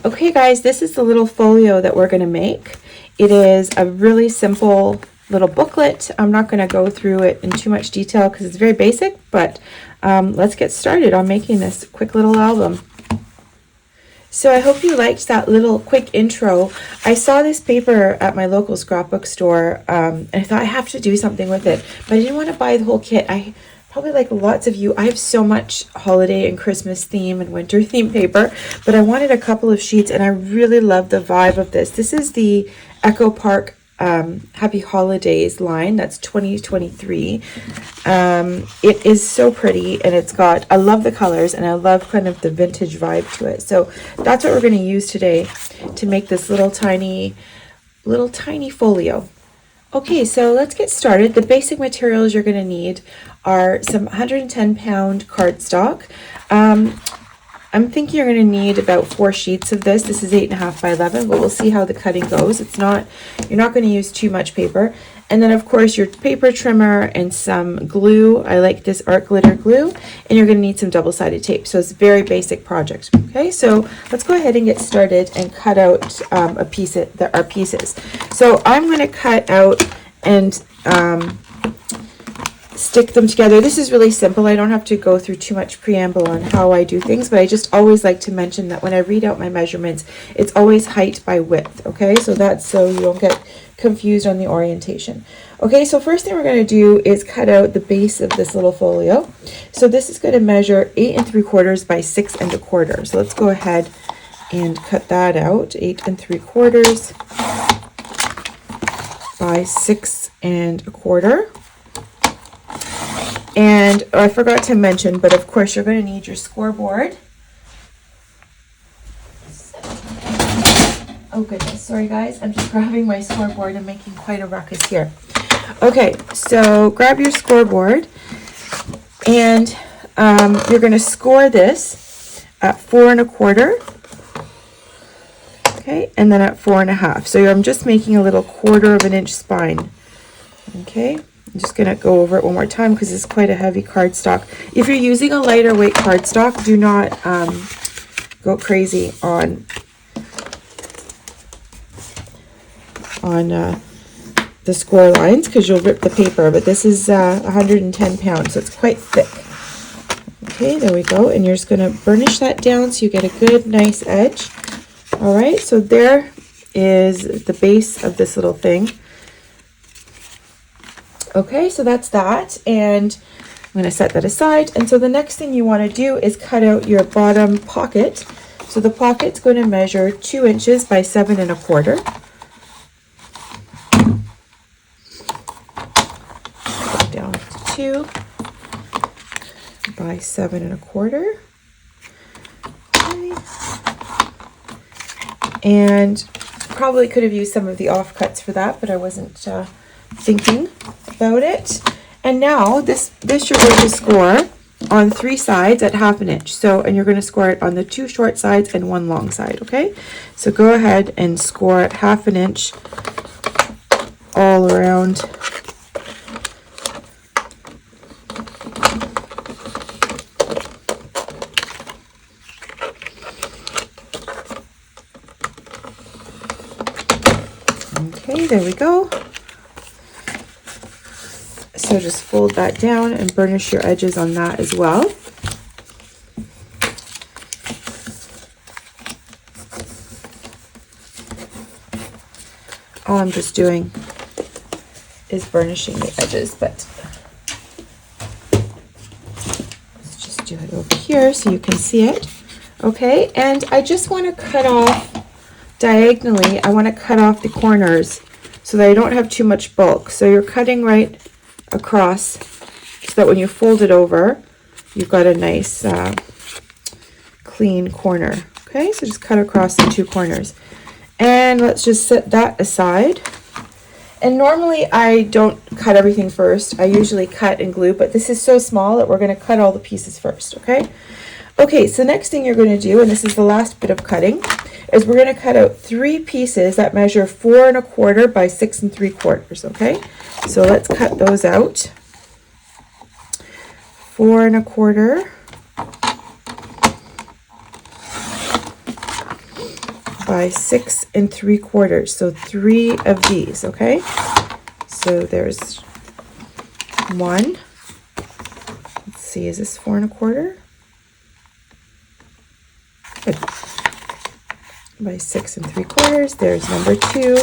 Okay guys, this is the little folio that we're going to make. It is a really simple little booklet. I'm not going to go through it in too much detail because it's very basic, but let's get started on making this quick little album. So I hope you liked that little quick intro. I saw this paper at my local scrapbook store, and I thought I have to do something with it, but I didn't want to buy the whole kit. I probably, like lots of you, I have so much holiday and Christmas theme and winter theme paper, but I wanted a couple of sheets, and I really love the vibe of this. This is the Echo Park Happy Holidays line. That's 2023. It is so pretty, and it's got, I love the colors, and I love kind of the vintage vibe to it. So that's what we're going to use today to make this little tiny folio. Okay, so let's get started. The basic materials you're going to need are some 110-pound cardstock. I'm thinking you're going to need about 4 sheets of this. This is 8.5 by 11, but we'll see how the cutting goes. You're not going to use too much paper. And then, of course, your paper trimmer and some glue. I like this art glitter glue. And you're going to need some double-sided tape. So it's a very basic project. Okay, so let's go ahead and get started and cut out our pieces. So I'm going to cut out and stick them together. This is really simple. I don't have to go through too much preamble on how I do things, but I just always like to mention that when I read out my measurements, it's always height by width. Okay, so that's so you don't get confused on the orientation. Okay, so first thing we're going to do is cut out the base of this little folio. So this is going to measure 8 3/4 by 6 1/4. So let's go ahead and cut that out. 8 3/4 by 6 1/4. And I forgot to mention, but of course you're going to need your scoreboard. Oh goodness, sorry guys, I'm just grabbing my scoreboard and making quite a ruckus here. Okay, so grab your scoreboard, and you're going to score this at 4 1/4. Okay, and then at 4 1/2. So I'm just making a little 1/4 of an inch spine. Okay. I'm just going to go over it one more time because it's quite a heavy cardstock. If you're using a lighter weight cardstock, do not go crazy on the score lines because you'll rip the paper. But this is 110 pounds, so it's quite thick. Okay, there we go. And you're just going to burnish that down so you get a good, nice edge. All right, so there is the base of this little thing. Okay, so that's that, and I'm going to set that aside. And so the next thing you want to do is cut out your bottom pocket. So the pocket's going to measure 2 inches by 7 1/4. Down to 2 by 7 1/4. Okay. And probably could have used some of the offcuts for that, but I wasn't thinking about it. And now this you're going to score on 3 sides at 1/2 inch. So, and you're going to score it on the 2 short sides and 1 long side. Okay, so go ahead and score at 1/2 inch all around. Okay, there we go. So just fold that down and burnish your edges on that as well. All I'm just doing is burnishing the edges, but let's just do it over here so you can see it. Okay, and I just want to cut off diagonally. I want to cut off the corners so that I don't have too much bulk. So you're cutting right across so that when you fold it over, you've got a nice clean corner. Okay, so just cut across the 2 corners. And let's just set that aside. And normally I don't cut everything first. I usually cut and glue, but this is so small that we're going to cut all the pieces first. Okay. Okay, so next thing you're going to do, and this is the last bit of cutting, is we're going to cut out 3 pieces that measure 4 1/4 by 6 3/4. Okay, so let's cut those out. 4 1/4 by 6 3/4. So 3 of these, okay? So there's 1. Let's see, is this 4 1/4? Good. By 6 3/4. There's number 2.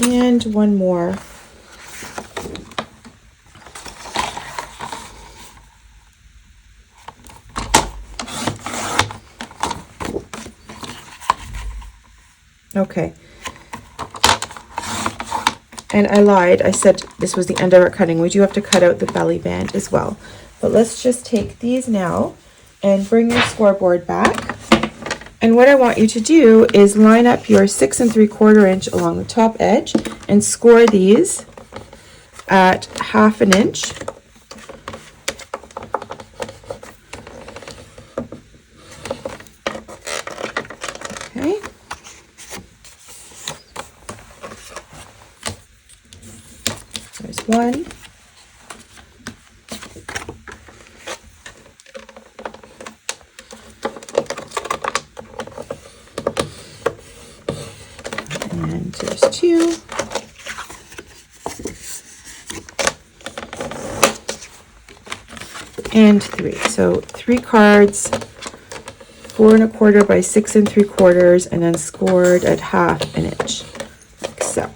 And one more. Okay. And I lied. I said this was the end of our cutting. We do have to cut out the belly band as well. But let's just take these now and bring your scoreboard back. And what I want you to do is line up your 6 3/4 inch along the top edge and score these at 1/2 inch. Okay. There's 1. And there's 2. And 3. So 3 cards, 4 1/4 by 6 3/4, and then scored at 1/2 inch, like so.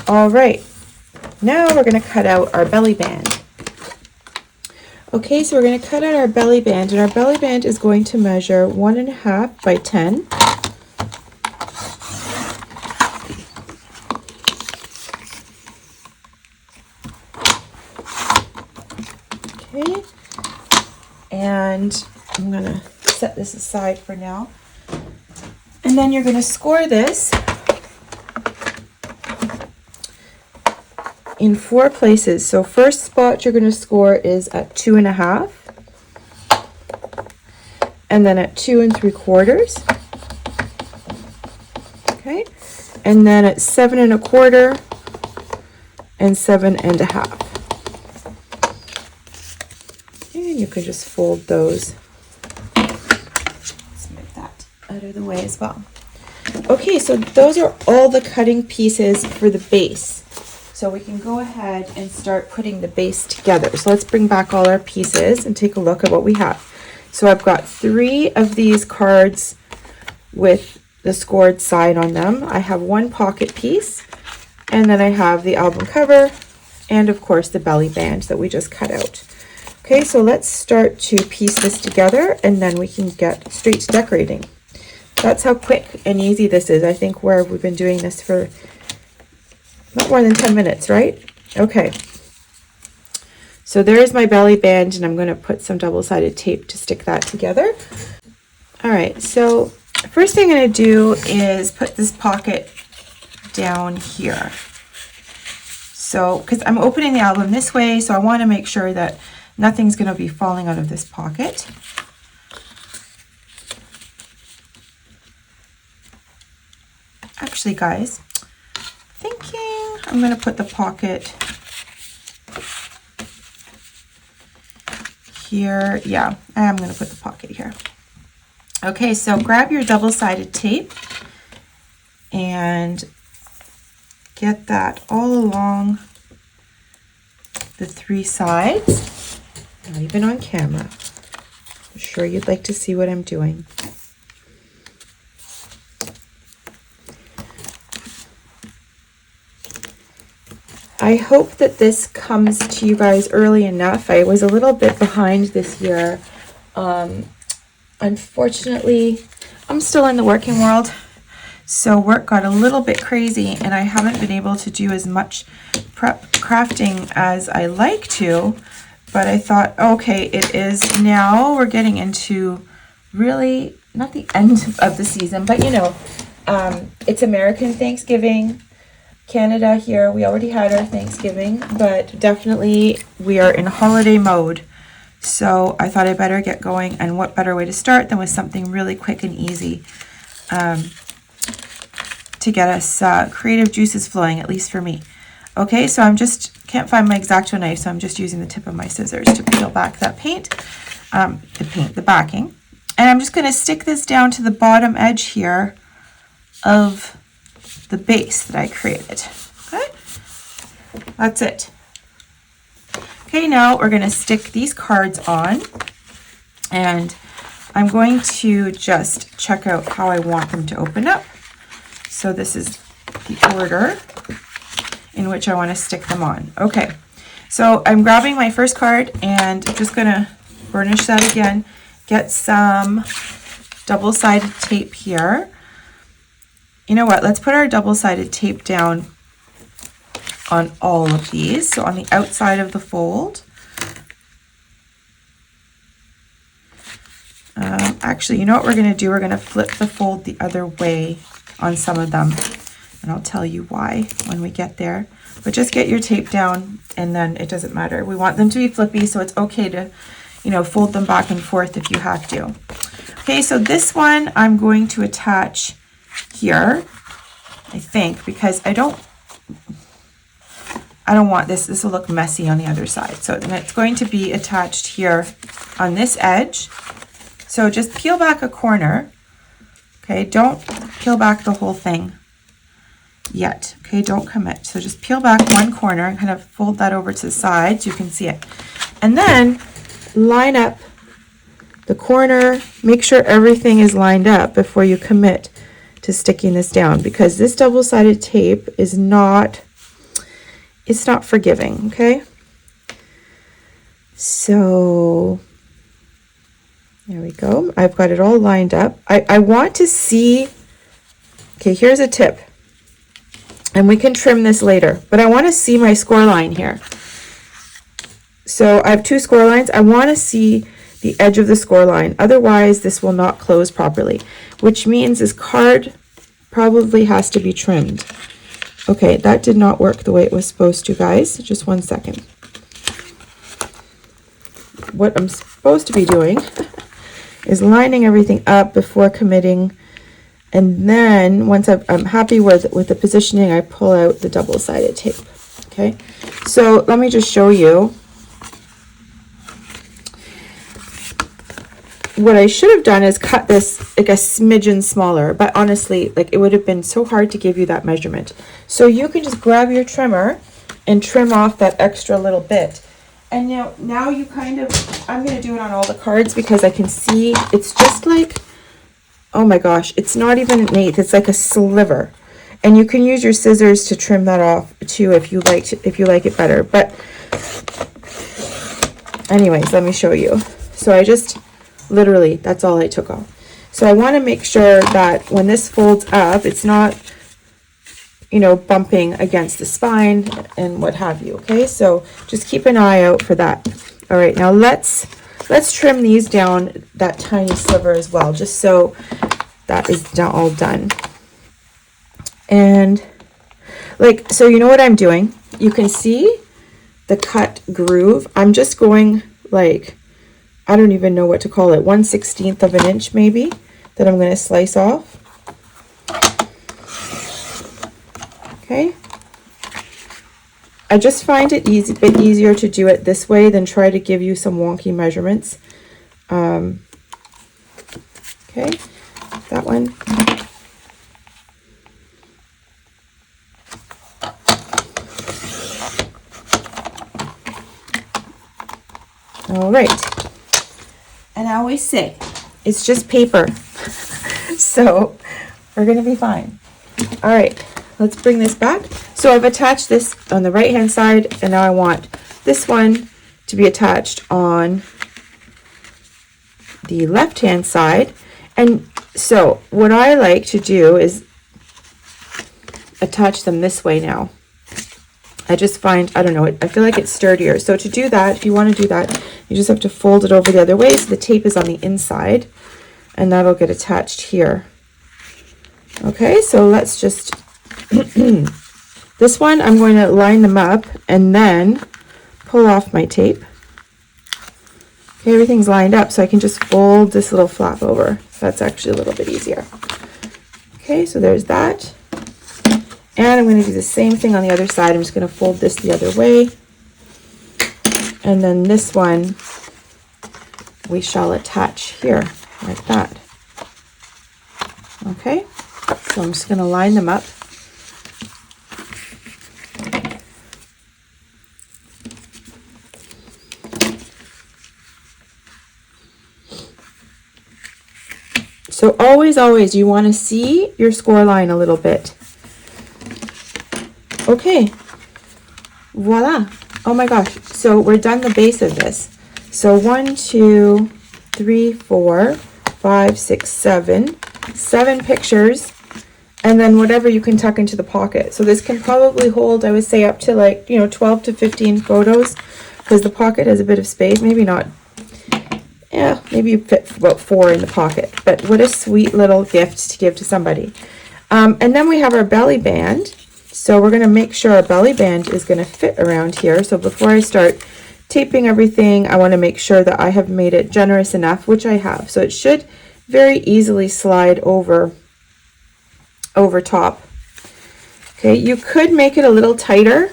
All right, now we're going to cut out our belly band. Okay, so we're going to cut out our belly band, and our belly band is going to measure 1 1/2 by 10. Okay, and I'm going to set this aside for now. And then you're going to score this in 4 places. So first spot you're going to score is at 2 1/2, and then at 2 3/4, okay, and then at 7 1/4 and 7 1/2. And you can just fold those. Let's move that out of the way as well. Okay, so those are all the cutting pieces for the base. So we can go ahead and start putting the base together. So let's bring back all our pieces and take a look at what we have. So I've got 3 of these cards with the scored side on them. I have 1 pocket piece, and then I have the album cover, and of course the belly band that we just cut out. Okay, so let's start to piece this together, and then we can get straight to decorating. That's how quick and easy this is. I think we've been doing this for not more than 10 minutes, right? Okay. So there's my belly band, and I'm going to put some double-sided tape to stick that together. All right, so first thing I'm going to do is put this pocket down here. So, because I'm opening the album this way, so I want to make sure that nothing's going to be falling out of this pocket. Actually, guys, I'm going to put the pocket here. Yeah, I am going to put the pocket here. Okay, so grab your double-sided tape and get that all along the 3 sides. Not even on camera. I'm sure you'd like to see what I'm doing. I hope that this comes to you guys early enough. I was a little bit behind this year. Unfortunately, I'm still in the working world, so work got a little bit crazy, and I haven't been able to do as much prep crafting as I like to, but I thought, okay, it is now. We're getting into really, not the end of the season, but you know, it's American Thanksgiving. Canada here, we already had our Thanksgiving, but definitely we are in holiday mode. So I thought I better get going, and what better way to start than with something really quick and easy to get us creative juices flowing, at least for me. Okay, so I'm just, can't find my X-Acto knife, so I'm just using the tip of my scissors to peel back that paint. the backing. And I'm just going to stick this down to the bottom edge here of the base that I created. Okay, that's it. Okay, now we're going to stick these cards on, and I'm going to just check out how I want them to open up. So this is the order in which I want to stick them on. Okay, so I'm grabbing my first card and I'm just going to burnish that again. Get some double-sided tape here. You know what? Let's put our double-sided tape down on all of these. So on the outside of the fold. Actually, you know what we're going to do? We're going to flip the fold the other way on some of them. And I'll tell you why when we get there. But just get your tape down and then it doesn't matter. We want them to be flippy, so it's okay to, you know, fold them back and forth if you have to. Okay, so this one I'm going to attach here, I think, because I don't want this. This will look messy on the other side. So then it's going to be attached here on this edge. So just peel back a corner. Okay, don't peel back the whole thing yet. Okay, don't commit. So just peel back one corner and kind of fold that over to the side so you can see it. And then line up the corner. Make sure everything is lined up before you commit to sticking this down, because this double-sided tape is not, it's not forgiving. Okay, so there we go. I've got it all lined up. I want to see, okay, here's a tip, and we can trim this later, but I want to see my score line here. So I have two score lines. I want to see the edge of the score line. Otherwise, this will not close properly, which means this card probably has to be trimmed. Okay, that did not work the way it was supposed to, guys. Just one second. What I'm supposed to be doing is lining everything up before committing, and then once I'm happy with the positioning, I pull out the double-sided tape. Okay, so let me just show you. What I should have done is cut this like a smidgen smaller, but honestly, like, it would have been so hard to give you that measurement. So you can just grab your trimmer and trim off that extra little bit. And now you kind of, I'm going to do it on all the cards because I can see it's just like, oh my gosh, it's not even an eighth, it's like a sliver. And you can use your scissors to trim that off too if you like it better. But anyways, let me show you. So I just literally, that's all I took off. So I want to make sure that when this folds up, it's not, you know, bumping against the spine and what have you. Okay, so just keep an eye out for that. All right, now let's trim these down that tiny sliver as well, just so that is all done. And like, so you know what I'm doing? You can see the cut groove. I'm just going like, I don't even know what to call it, 1/16 of an inch maybe, that I'm going to slice off. Okay. I just find it a bit easier to do it this way than try to give you some wonky measurements. Okay, that one. All right. And I always say, it's just paper. So we're going to be fine. All right, let's bring this back. So I've attached this on the right hand side, and now I want this one to be attached on the left hand side. And so what I like to do is attach them this way now. I just find, I don't know, I feel like it's sturdier. So to do that, if you want to do that, you just have to fold it over the other way so the tape is on the inside, and that'll get attached here. Okay, so let's just, this one I'm going to line them up and then pull off my tape. Okay, everything's lined up, so I can just fold this little flap over. So that's actually a little bit easier. Okay, so there's that. And I'm going to do the same thing on the other side. I'm just going to fold this the other way. And then this one, we shall attach here, like that. Okay, so I'm just going to line them up. So always, you want to see your score line a little bit. Okay, voila. Oh my gosh, so we're done the base of this. So 1, 2, 3, 4, 5, 6, 7, 7 pictures, and then whatever you can tuck into the pocket. So this can probably hold, I would say, up to like, 12 to 15 photos, because the pocket has a bit of space. Maybe not. Yeah, maybe you fit about 4 in the pocket, but what a sweet little gift to give to somebody. And then we have our belly band. So we're going to make sure our belly band is going to fit around here. So before I start taping everything, I want to make sure that I have made it generous enough, which I have. So it should very easily slide over top. Okay, you could make it a little tighter,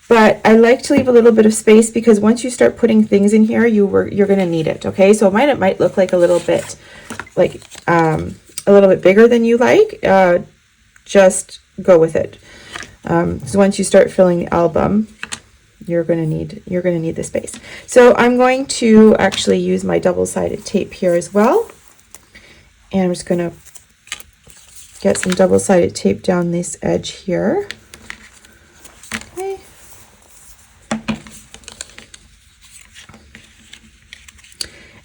but I like to leave a little bit of space because once you start putting things in here, you're going to need it. Okay, so it might look like a little bit bigger than you like. Just go with it. So once you start filling the album, you're going to need the space. So I'm going to actually use my double-sided tape here as well, and I'm just going to get some double-sided tape down this edge here. Okay.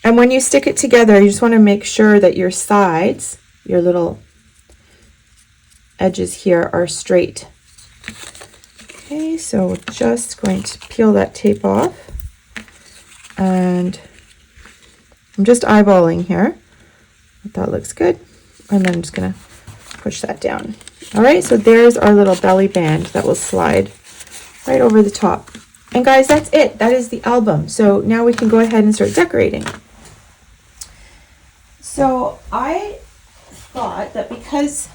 And when you stick it together, you just want to make sure that your sides, your little edges here, are straight. Okay, so we're just going to peel that tape off, and I'm just eyeballing here. That looks good, and then I'm just gonna push that down. All right, so there's our little belly band that will slide right over the top. And guys, that's it. That is the album. So now we can go ahead and start decorating. So I thought that because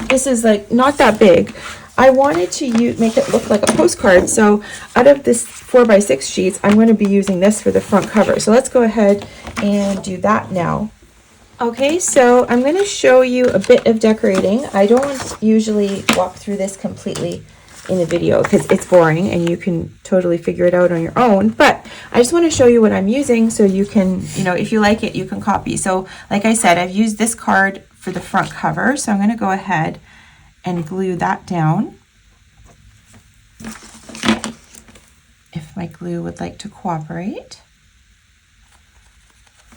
this is like not that big, I wanted to make it look like a postcard. So out of this 4x6 sheets, I'm going to be using this for the front cover. So let's go ahead and do that now. Okay, so I'm going to show you a bit of decorating. I don't usually walk through this completely in a video because it's boring and you can totally figure it out on your own, but I just want to show you what I'm using so you can, if you like it, you can copy. So like I said, I've used this card for the front cover, so I'm going to go ahead and glue that down. If my glue would like to cooperate.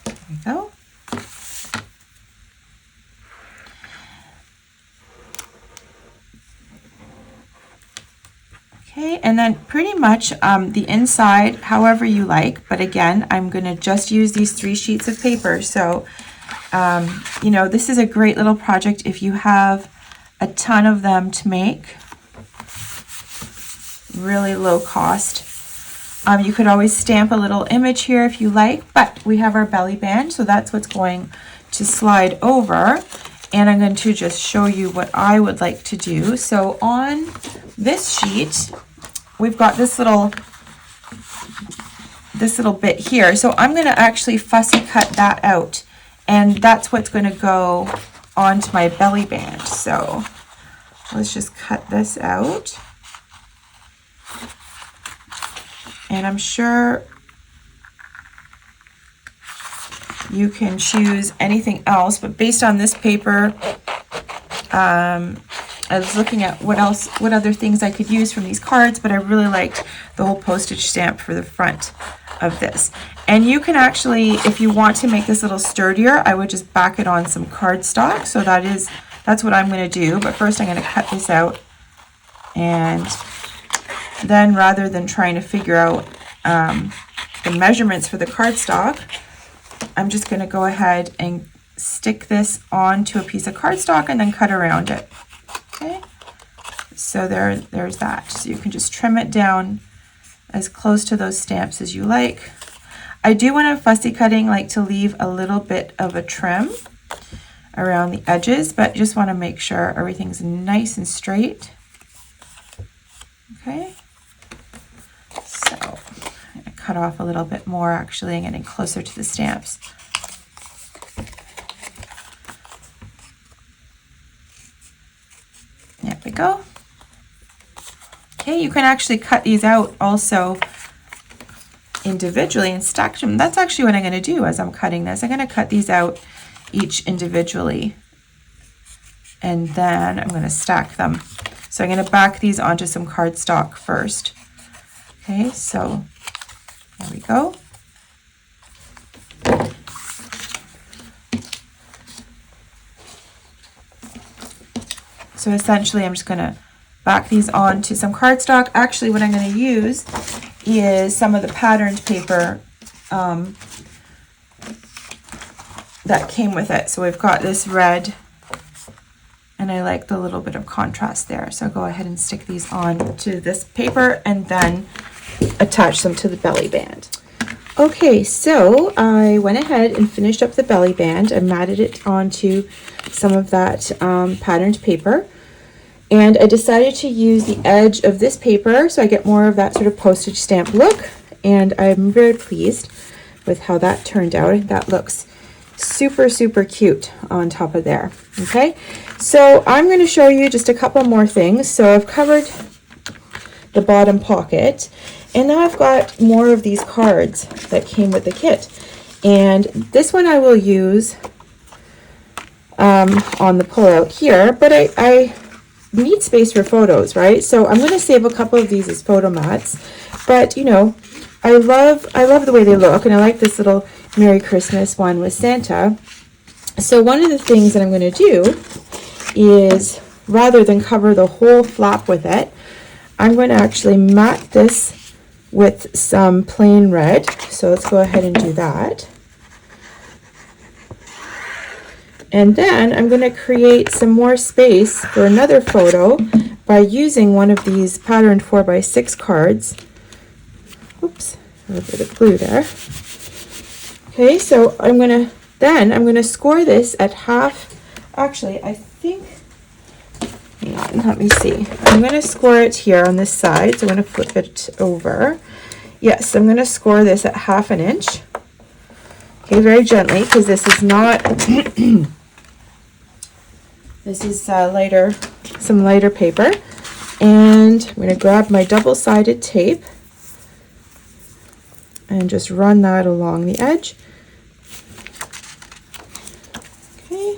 There we go. Okay, and then pretty much the inside, however you like, but again, I'm going to just use these 3 sheets of paper. So, this is a great little project if you have a ton of them to make. Really low cost. You could always stamp a little image here if you like, but we have our belly band, so that's what's going to slide over. And I'm going to just show you what I would like to do. So on this sheet, we've got this little bit here. So I'm going to actually fussy cut that out, and that's what's going to go onto my belly band. So let's just cut this out. And I'm sure you can choose anything else, but based on this paper, I was looking at what other things I could use from these cards, but I really liked the whole postage stamp for the front of this. And you can actually, if you want to make this a little sturdier, I would just back it on some cardstock. So that's what I'm going to do. But first I'm going to cut this out, and then rather than trying to figure out the measurements for the cardstock, I'm just going to go ahead and stick this onto a piece of cardstock and then cut around it. Okay, so there's that. So you can just trim it down as close to those stamps as you like. I do, when I'm fussy cutting, like to leave a little bit of a trim around the edges, but just want to make sure everything's nice and straight. Okay, so I'm going to cut off a little bit more actually and getting closer to the stamps. There we go. Okay, you can actually cut these out also individually and stack them. That's actually what I'm going to do as I'm cutting this. I'm going to cut these out each individually, and then I'm going to stack them. So I'm going to back these onto some cardstock first. Okay, so there we go. So essentially I'm just going to back these onto some cardstock. Actually, what I'm going to use is some of the patterned paper that came with it. So we've got this red, and I like the little bit of contrast there. So I'll go ahead and stick these on to this paper and then attach them to the belly band. Okay, so I went ahead and finished up the belly band. I matted it onto some of that patterned paper. And I decided to use the edge of this paper so I get more of that sort of postage stamp look. And I'm very pleased with how that turned out. That looks super, super cute on top of there. Okay, so I'm going to show you just a couple more things. So I've covered the bottom pocket, and now I've got more of these cards that came with the kit. And this one I will use on the pullout here, but I need space for photos, right? So I'm going to save a couple of these as photo mats, but you know, I love the way they look, and I like this little Merry Christmas one with Santa. So one of the things that I'm going to do is, rather than cover the whole flap with it, I'm going to actually mat this with some plain red. So let's go ahead and do that. And then I'm going to create some more space for another photo by using one of these patterned 4x6 cards. Oops, a little bit of glue there. Okay, so I'm going to score this at half. Actually, I think, hang on, let me see. I'm going to score it here on this side. So I'm going to flip it over. Yes, I'm going to score this at 1/2 inch. Okay, very gently, because this is not this is some lighter paper. And I'm going to grab my double-sided tape and just run that along the edge. Okay.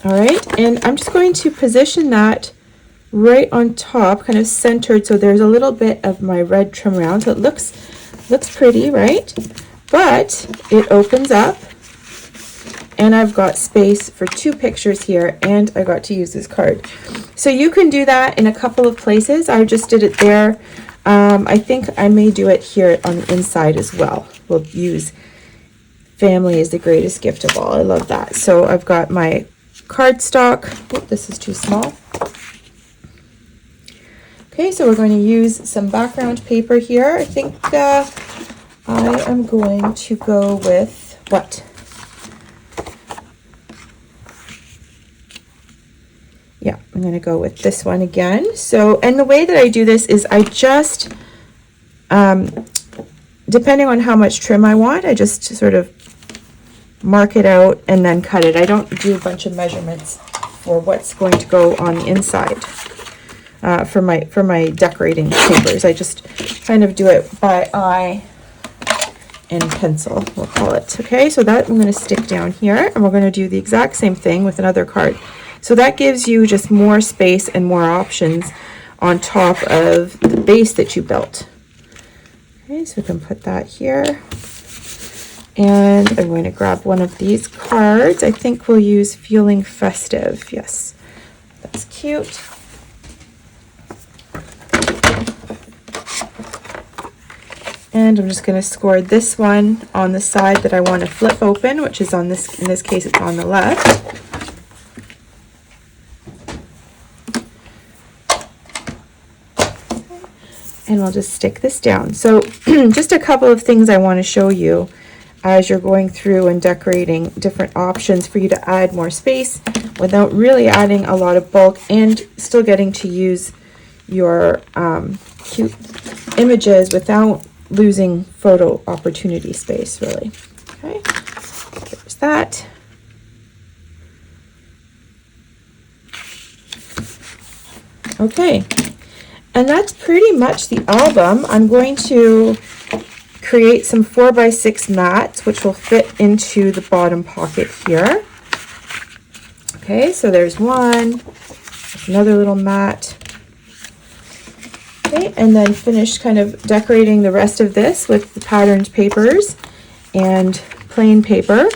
All right, and I'm just going to position that right on top, kind of centered, so there's a little bit of my red trim around, so it looks pretty, right? But it opens up, and I've got space for 2 pictures here, and I got to use this card. So you can do that in a couple of places. I just did it there. I think I may do it here on the inside as well. We'll use family is the greatest gift of all. I love that. So I've got my cardstock. Oh, this is too small. Okay, so we're going to use some background paper here. I think I am going to go with what? Yeah, I'm going to go with this one again. So, and the way that I do this is I just, depending on how much trim I want, I just sort of mark it out and then cut it. I don't do a bunch of measurements for what's going to go on the inside. For my decorating papers, I just kind of do it by eye and pencil, we'll call it. Okay, so that I'm going to stick down here, and we're going to do the exact same thing with another card. So that gives you just more space and more options on top of the base that you built. Okay, so we can put that here. And I'm going to grab one of these cards. I think we'll use Feeling Festive. Yes, that's cute. And I'm just going to score this one on the side that I want to flip open, which is on this, in this case, it's on the left. And we'll just stick this down. So just a couple of things I want to show you as you're going through and decorating different options for you to add more space without really adding a lot of bulk and still getting to use your cute images without losing photo opportunity space, really. Okay, there's that. Okay, and that's pretty much the album. I'm going to create some 4x6 mats, which will fit into the bottom pocket here. Okay, so there's one, there's another little mat. Okay, and then finish kind of decorating the rest of this with the patterned papers and plain paper.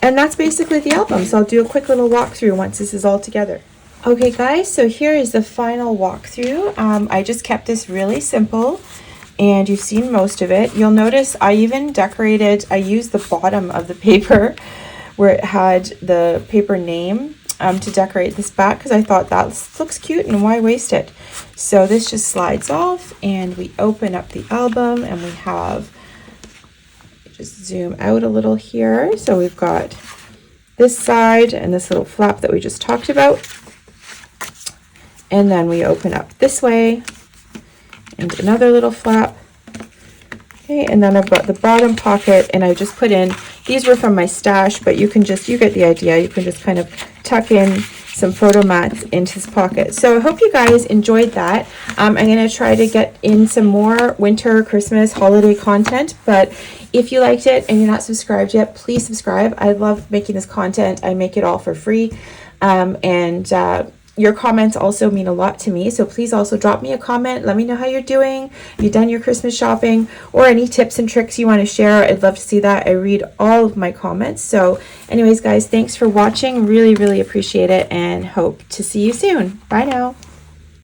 And that's basically the album. So I'll do a quick little walkthrough once this is all together. Okay guys, so here is the final walkthrough. I just kept this really simple and you've seen most of it. You'll notice I even decorated, I used the bottom of the paper where it had the paper name to decorate this back because I thought that looks cute and why waste it. So this just slides off and we open up the album and we have, just zoom out a little here. So we've got this side and this little flap that we just talked about. And then we open up this way and another little flap. Okay, and then I've got the bottom pocket and I just put in, these were from my stash, but you can just, you get the idea. You can just kind of tuck in some photo mats into this pocket. So I hope you guys enjoyed that. I'm going to try to get in some more winter, Christmas, holiday content, but if you liked it and you're not subscribed yet, please subscribe. I love making this content. I make it all for free. Your comments also mean a lot to me, so please also drop me a comment. Let me know how you're doing. Have you done your Christmas shopping or any tips and tricks you want to share? I'd love to see that. I read all of my comments. So anyways, guys, thanks for watching. Really, really appreciate it and hope to see you soon. Bye now.